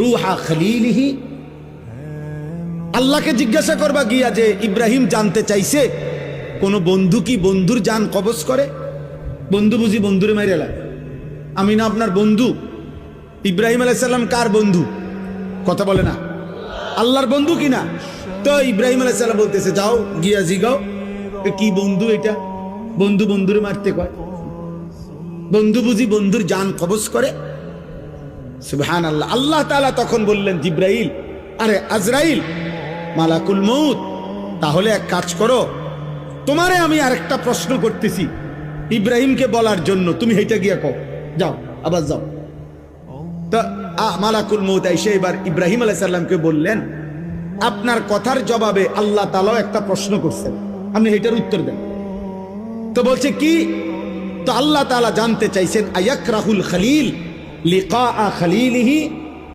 রুহা খলিলিহি। আল্লাহকে জিজ্ঞাসা করবা গিয়া যে ইব্রাহিম জানতে চাইছে কোন বন্ধু কি বন্ধুর জান কবজ করে? বন্ধু বুঝি বন্ধুরে মাইরে লাগে? আমি না আপনার বন্ধু? ইব্রাহিম আলাইহিস সালাম কার বন্ধু? কথা বলে না, আল্লাহর বন্ধু কিনা? তো ইব্রাহিম আলাইহিস সালাম বলতেছে যাও গিয়া জিগাও কি বন্ধু এটা, বন্ধু বন্ধুরে মারতে কয়? বন্ধু বুঝি বন্ধুর জান কবজ করে? সুবহানাল্লাহ। আল্লাহ তাআলা তখন বললেন জিব্রাইল, আরে আজরাইল, মালাকুল মউত, তাহলে এক কাজ করো, তোমারে আমি আরেকটা প্রশ্ন করতেছি ইব্রাহিমকে বলার জন্য, তুমি হেঁটে গিয়া কও, যাও আবার যাও। তা মালাকুল মউত এসে এবার ইব্রাহিম আলাইহিস সালামকে বললেন, আপনার কথার জবাবে আল্লাহ তাআলা একটা প্রশ্ন করছেন, আপনি এটার উত্তর দেন। তো বলছে কি? তো আল্লাহ তাআলা জানতে চাইছেন আয়াকরাহুল খলিল লিকা খলিলিহি